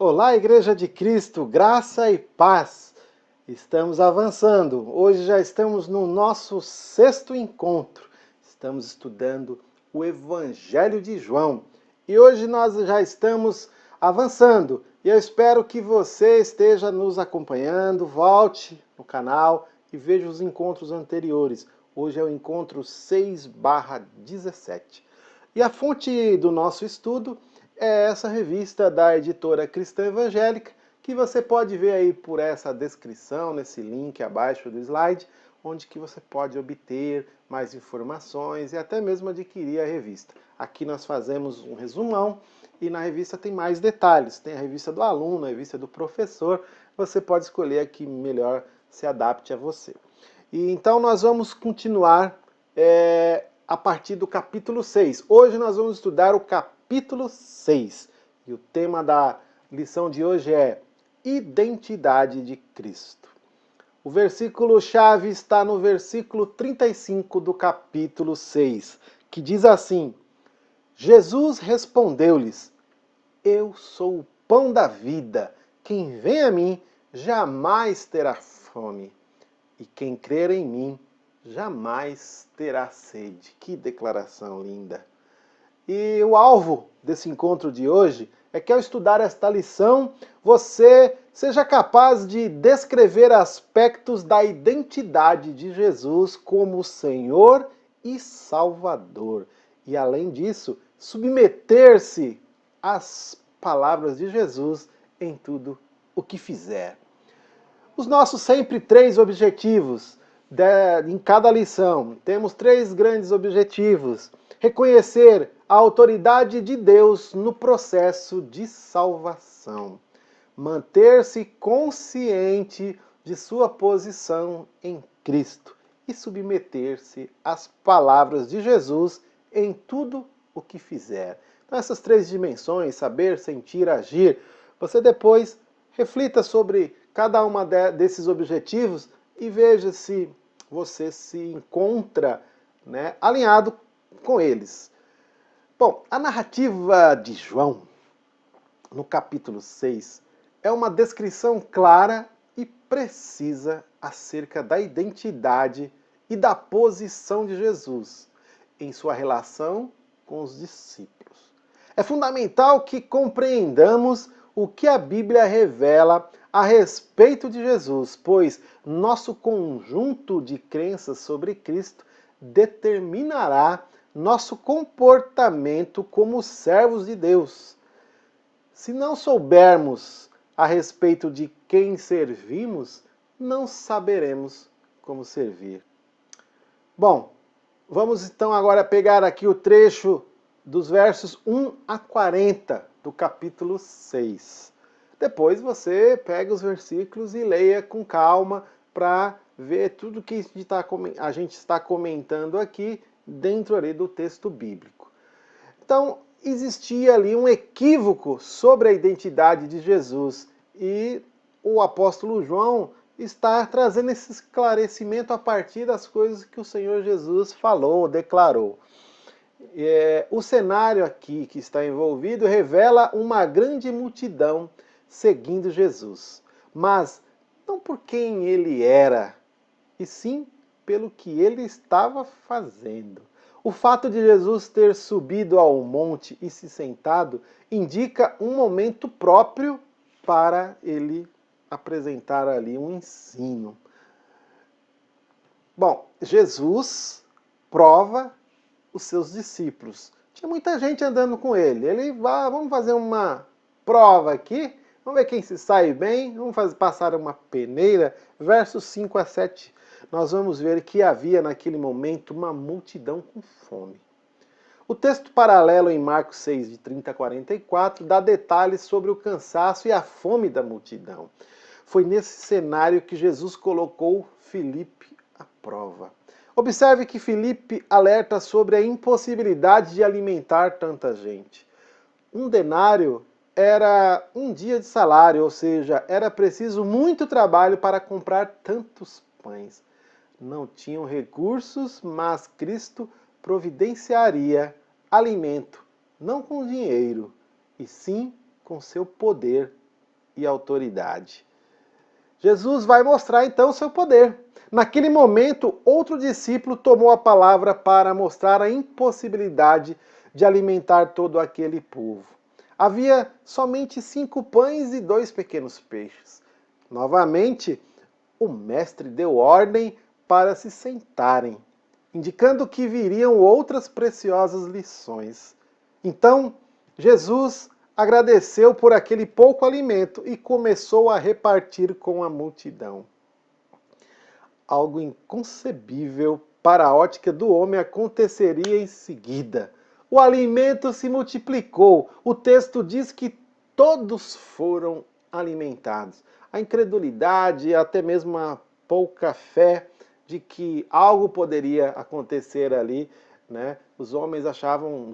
Olá, Igreja de Cristo, graça e paz. Estamos avançando. Hoje já estamos no nosso 6º encontro. Estamos estudando o Evangelho de João. E hoje nós já estamos avançando. E eu espero que você esteja nos acompanhando. Volte no canal e veja os encontros anteriores. Hoje é o encontro 6/17. E a fonte do nosso estudo é essa revista da editora Cristã Evangélica, que você pode ver aí por essa descrição, nesse link abaixo do slide, onde que você pode obter mais informações e até mesmo adquirir a revista. Aqui nós fazemos um resumão e na revista tem mais detalhes. Tem a revista do aluno, a revista do professor. Você pode escolher a que melhor se adapte a você. E então nós vamos continuar a partir do capítulo 6. Hoje nós vamos estudar o capítulo 6. E o tema da lição de hoje é Identidade de Cristo. O versículo-chave está no versículo 35 do capítulo 6, que diz assim: Jesus respondeu-lhes: Eu sou o pão da vida. Quem vem a mim jamais terá fome. E quem crer em mim jamais terá sede. Que declaração linda! E o alvo desse encontro de hoje é que ao estudar esta lição, você seja capaz de descrever aspectos da identidade de Jesus como Senhor e Salvador. E além disso, submeter-se às palavras de Jesus em tudo o que fizer. Os nossos sempre 3 objetivos em cada lição. Temos 3 grandes objetivos. Reconhecer a autoridade de Deus no processo de salvação. Manter-se consciente de sua posição em Cristo. E submeter-se às palavras de Jesus em tudo o que fizer. Então, essas 3 dimensões, saber, sentir, agir, você depois reflita sobre cada uma desses objetivos e veja se você se encontra, alinhado com eles. Bom, a narrativa de João, no capítulo 6, é uma descrição clara e precisa acerca da identidade e da posição de Jesus em sua relação com os discípulos. É fundamental que compreendamos o que a Bíblia revela a respeito de Jesus, pois nosso conjunto de crenças sobre Cristo determinará nosso comportamento como servos de Deus. Se não soubermos a respeito de quem servimos, não saberemos como servir. Bom, vamos então agora pegar aqui o trecho dos versos 1 a 40 do capítulo 6. Depois você pega os versículos e leia com calma para ver tudo que a gente está comentando aqui dentro ali do texto bíblico. Então, existia ali um equívoco sobre a identidade de Jesus e o apóstolo João está trazendo esse esclarecimento a partir das coisas que o Senhor Jesus falou, declarou. O cenário aqui que está envolvido revela uma grande multidão seguindo Jesus, mas não por quem ele era, e sim pelo que ele estava fazendo. O fato de Jesus ter subido ao monte e se sentado indica um momento próprio para ele apresentar ali um ensino. Bom, Jesus prova os seus discípulos. Tinha muita gente andando com ele. Ele vai, vamos fazer uma prova aqui, vamos ver quem se sai bem, vamos passar uma peneira. Versos 5 a 7, nós vamos ver que havia naquele momento uma multidão com fome. O texto paralelo em Marcos 6, de 30 a 44, dá detalhes sobre o cansaço e a fome da multidão. Foi nesse cenário que Jesus colocou Filipe à prova. Observe que Filipe alerta sobre a impossibilidade de alimentar tanta gente. Um denário era um dia de salário, ou seja, era preciso muito trabalho para comprar tantos pães. Não tinham recursos, mas Cristo providenciaria alimento, não com dinheiro, e sim com seu poder e autoridade. Jesus vai mostrar então seu poder. Naquele momento, outro discípulo tomou a palavra para mostrar a impossibilidade de alimentar todo aquele povo. Havia somente 5 pães e 2 pequenos peixes. Novamente, o mestre deu ordem para se sentarem, indicando que viriam outras preciosas lições. Então, Jesus agradeceu por aquele pouco alimento e começou a repartir com a multidão. Algo inconcebível para a ótica do homem aconteceria em seguida. O alimento se multiplicou. O texto diz que todos foram alimentados. A incredulidade, até mesmo a pouca fé de que algo poderia acontecer ali, né? Os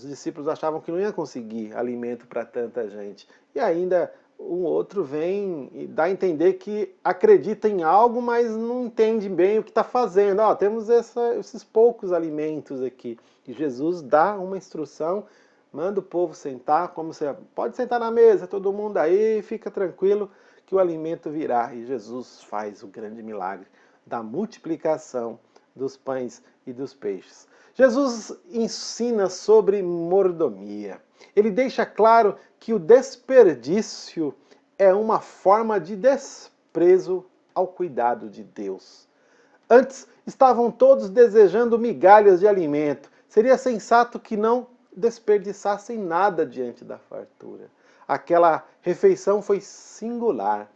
discípulos achavam que não ia conseguir alimento para tanta gente. E ainda um outro vem e dá a entender que acredita em algo, mas não entende bem o que está fazendo. Temos esses poucos alimentos aqui. E Jesus dá uma instrução, manda o povo sentar, como você pode sentar na mesa, todo mundo aí, fica tranquilo que o alimento virá. E Jesus faz o grande milagre da multiplicação dos pães e dos peixes. Jesus ensina sobre mordomia. Ele deixa claro que o desperdício é uma forma de desprezo ao cuidado de Deus. Antes, estavam todos desejando migalhas de alimento. Seria sensato que não desperdiçassem nada diante da fartura. Aquela refeição foi singular,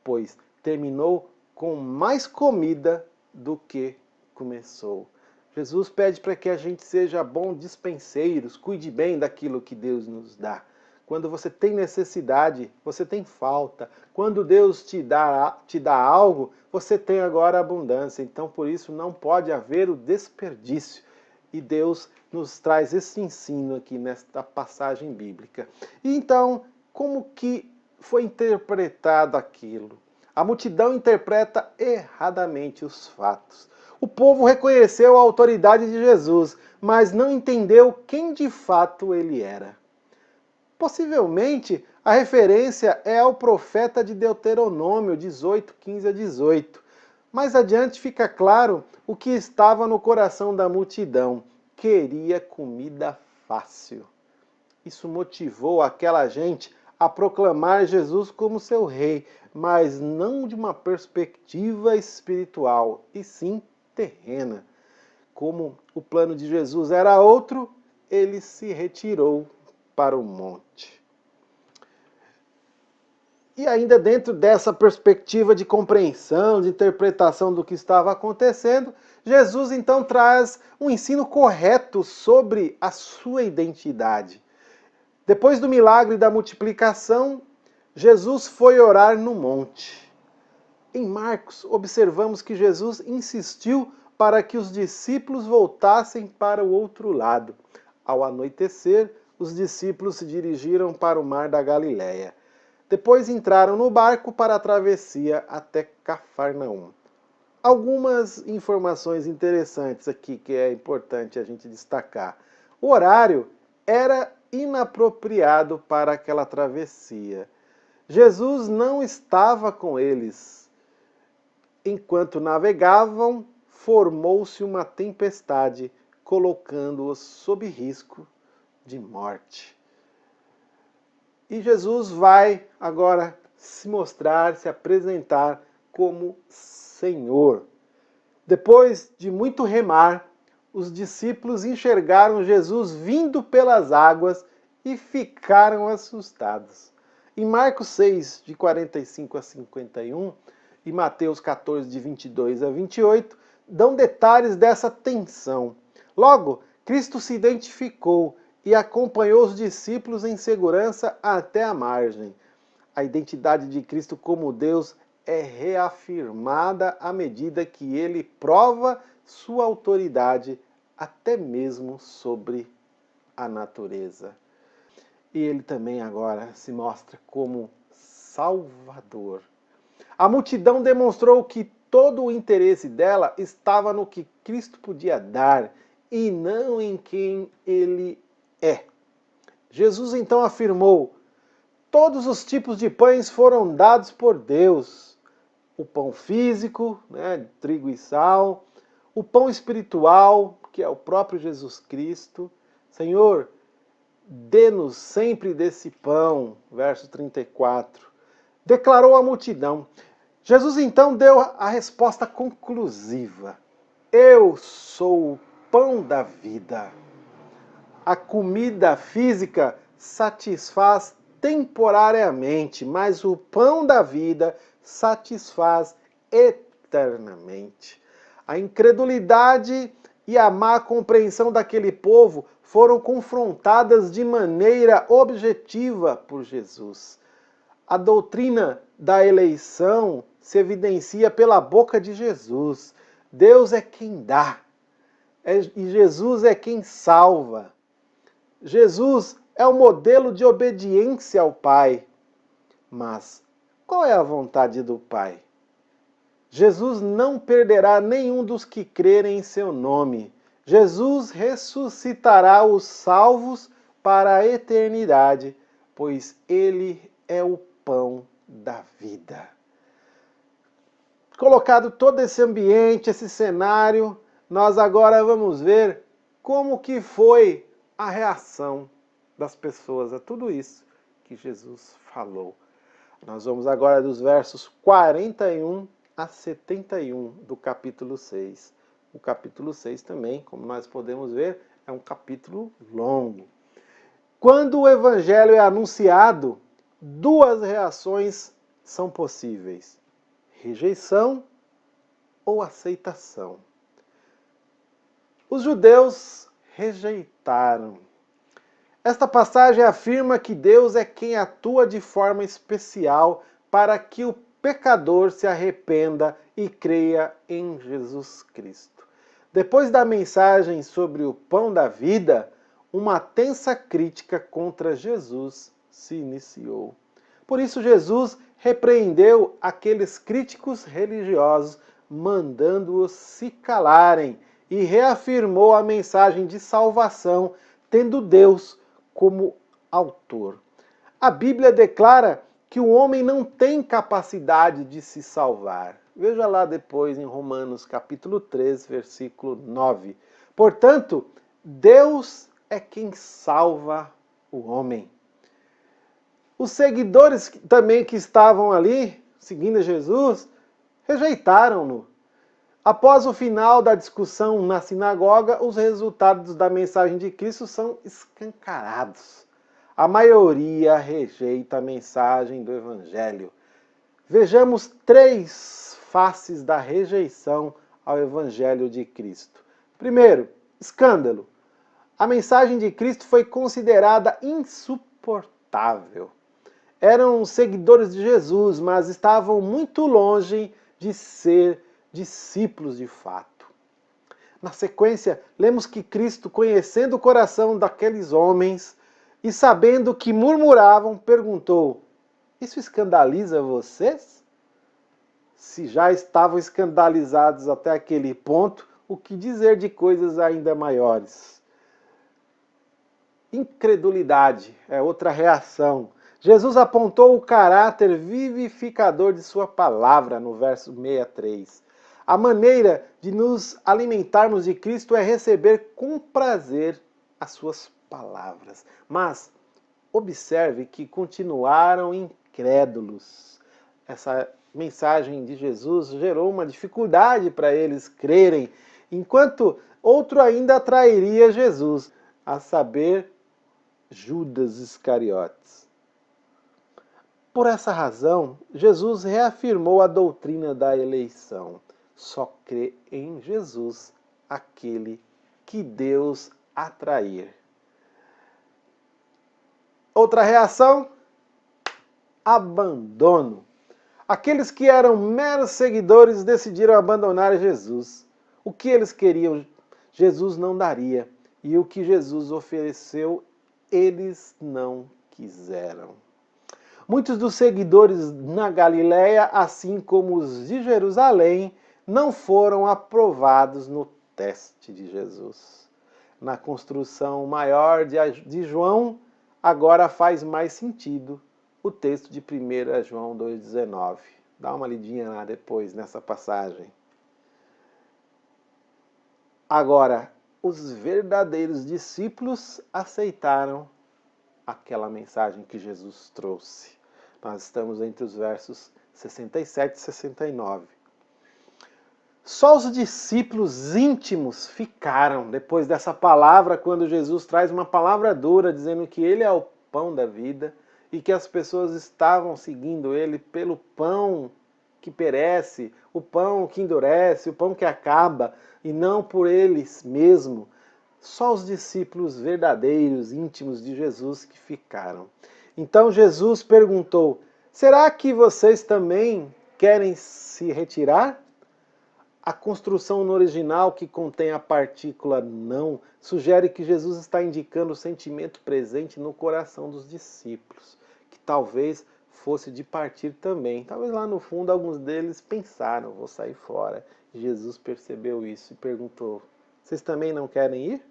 pois terminou com mais comida do que começou. Jesus pede para que a gente seja bom dispenseiros, cuide bem daquilo que Deus nos dá. Quando você tem necessidade, você tem falta. Quando Deus te dá algo, você tem agora abundância. Então, por isso, não pode haver o desperdício. E Deus nos traz esse ensino aqui nesta passagem bíblica. E então, como que foi interpretado aquilo? A multidão interpreta erradamente os fatos. O povo reconheceu a autoridade de Jesus, mas não entendeu quem de fato ele era. Possivelmente, a referência é ao profeta de Deuteronômio 18, 15 a 18. Mais adiante fica claro o que estava no coração da multidão. Queria comida fácil. Isso motivou aquela gente a proclamar Jesus como seu rei, mas não de uma perspectiva espiritual, e sim terrena. Como o plano de Jesus era outro, ele se retirou para o monte. E ainda dentro dessa perspectiva de compreensão, de interpretação do que estava acontecendo, Jesus então traz um ensino correto sobre a sua identidade. Depois do milagre da multiplicação, Jesus foi orar no monte. Em Marcos, observamos que Jesus insistiu para que os discípulos voltassem para o outro lado. Ao anoitecer, os discípulos se dirigiram para o mar da Galileia. Depois entraram no barco para a travessia até Cafarnaum. Algumas informações interessantes aqui que é importante a gente destacar. O horário era inapropriado para aquela travessia. Jesus não estava com eles. Enquanto navegavam, formou-se uma tempestade, colocando-os sob risco de morte. E Jesus vai agora se mostrar, se apresentar como Senhor. Depois de muito remar, os discípulos enxergaram Jesus vindo pelas águas e ficaram assustados. Em Marcos 6, de 45 a 51, e Mateus 14, de 22 a 28, dão detalhes dessa tensão. Logo, Cristo se identificou e acompanhou os discípulos em segurança até a margem. A identidade de Cristo como Deus é reafirmada à medida que ele prova sua autoridade até mesmo sobre a natureza. E ele também agora se mostra como Salvador. A multidão demonstrou que todo o interesse dela estava no que Cristo podia dar e não em quem ele é. Jesus então afirmou: Todos os tipos de pães foram dados por Deus. O pão físico, né, de trigo e sal, o pão espiritual, que é o próprio Jesus Cristo. Senhor, dê-nos sempre desse pão, verso 34. Declarou a multidão. Jesus então deu a resposta conclusiva. Eu sou o pão da vida. A comida física satisfaz temporariamente, mas o pão da vida satisfaz eternamente. A incredulidade e a má compreensão daquele povo foram confrontadas de maneira objetiva por Jesus. A doutrina da eleição se evidencia pela boca de Jesus. Deus é quem dá, e Jesus é quem salva. Jesus é o modelo de obediência ao Pai. Mas qual é a vontade do Pai? Jesus não perderá nenhum dos que crerem em seu nome. Jesus ressuscitará os salvos para a eternidade, pois ele é o pão da vida. Colocado todo esse ambiente, esse cenário, nós agora vamos ver como que foi a reação das pessoas a tudo isso que Jesus falou. Nós vamos agora dos versos 41 a 71 do capítulo 6. O capítulo 6 também, como nós podemos ver, é um capítulo longo. Quando o evangelho é anunciado, duas reações são possíveis: rejeição ou aceitação. Os judeus rejeitaram. Esta passagem afirma que Deus é quem atua de forma especial para que o pecador se arrependa e creia em Jesus Cristo. Depois da mensagem sobre o pão da vida, uma tensa crítica contra Jesus se iniciou. Por isso, Jesus repreendeu aqueles críticos religiosos, mandando-os se calarem, e reafirmou a mensagem de salvação, tendo Deus como autor. A Bíblia declara que o homem não tem capacidade de se salvar. Veja lá depois em Romanos capítulo 3, versículo 9. Portanto, Deus é quem salva o homem. Os seguidores também que estavam ali, seguindo Jesus, rejeitaram-no. Após o final da discussão na sinagoga, os resultados da mensagem de Cristo são escancarados. A maioria rejeita a mensagem do Evangelho. Vejamos três faces da rejeição ao Evangelho de Cristo. Primeiro, escândalo. A mensagem de Cristo foi considerada insuportável. Eram seguidores de Jesus, mas estavam muito longe de ser discípulos de fato. Na sequência, lemos que Cristo, conhecendo o coração daqueles homens e sabendo que murmuravam, perguntou: isso escandaliza vocês? Se já estavam escandalizados até aquele ponto, o que dizer de coisas ainda maiores? Incredulidade é outra reação. Jesus apontou o caráter vivificador de sua palavra no verso 63. A maneira de nos alimentarmos de Cristo é receber com prazer as suas palavras. Mas observe que continuaram incrédulos. Essa mensagem de Jesus gerou uma dificuldade para eles crerem, enquanto outro ainda atrairia Jesus, a saber, Judas Iscariotes. Por essa razão, Jesus reafirmou a doutrina da eleição. Só crê em Jesus aquele que Deus atrair. Outra reação: abandono. Aqueles que eram meros seguidores decidiram abandonar Jesus. O que eles queriam, Jesus não daria. E o que Jesus ofereceu, eles não quiseram. Muitos dos seguidores na Galiléia, assim como os de Jerusalém, não foram aprovados no teste de Jesus. Na construção maior de João, agora faz mais sentido o texto de 1 João 2,19. Dá uma lidinha lá depois nessa passagem. Agora, os verdadeiros discípulos aceitaram aquela mensagem que Jesus trouxe. Nós estamos entre os versos 67 e 69. Só os discípulos íntimos ficaram depois dessa palavra, quando Jesus traz uma palavra dura, dizendo que ele é o pão da vida e que as pessoas estavam seguindo ele pelo pão que perece, o pão que endurece, o pão que acaba, e não por eles mesmos. Só os discípulos verdadeiros, íntimos de Jesus que ficaram. Então Jesus perguntou: será que vocês também querem se retirar? A construção no original, que contém a partícula não, sugere que Jesus está indicando o sentimento presente no coração dos discípulos, que talvez fosse de partir também. Talvez lá no fundo alguns deles pensaram: vou sair fora. Jesus percebeu isso e perguntou: vocês também não querem ir?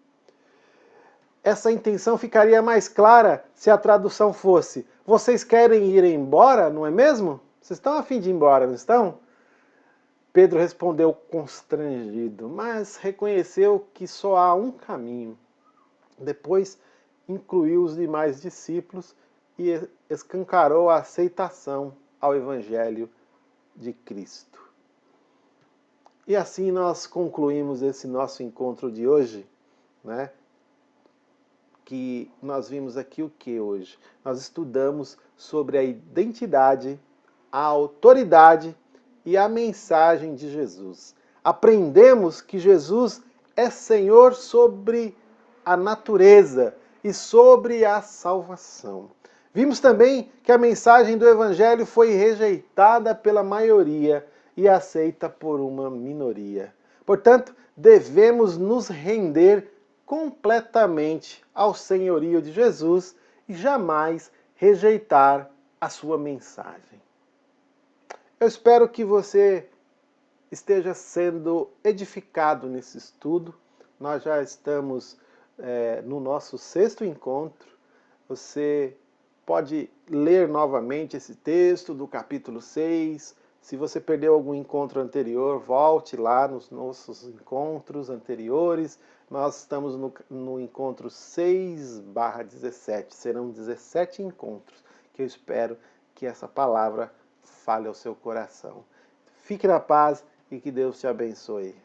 Essa intenção ficaria mais clara se a tradução fosse: vocês querem ir embora, não é mesmo? Vocês estão a fim de ir embora, não estão? Pedro respondeu constrangido, mas reconheceu que só há um caminho. Depois incluiu os demais discípulos e escancarou a aceitação ao Evangelho de Cristo. E assim nós concluímos esse nosso encontro de hoje, né? Que nós vimos aqui o que hoje? Nós estudamos sobre a identidade, a autoridade e a mensagem de Jesus. Aprendemos que Jesus é Senhor sobre a natureza e sobre a salvação. Vimos também que a mensagem do Evangelho foi rejeitada pela maioria e aceita por uma minoria. Portanto, devemos nos render completamente ao senhorio de Jesus e jamais rejeitar a sua mensagem. Eu espero que você esteja sendo edificado nesse estudo. Nós já estamos no nosso 6º encontro. Você pode ler novamente esse texto do capítulo 6. Se você perdeu algum encontro anterior, volte lá nos nossos encontros anteriores. Nós estamos no encontro 6/17. Serão 17 encontros que eu espero que essa palavra fale ao seu coração. Fique na paz e que Deus te abençoe.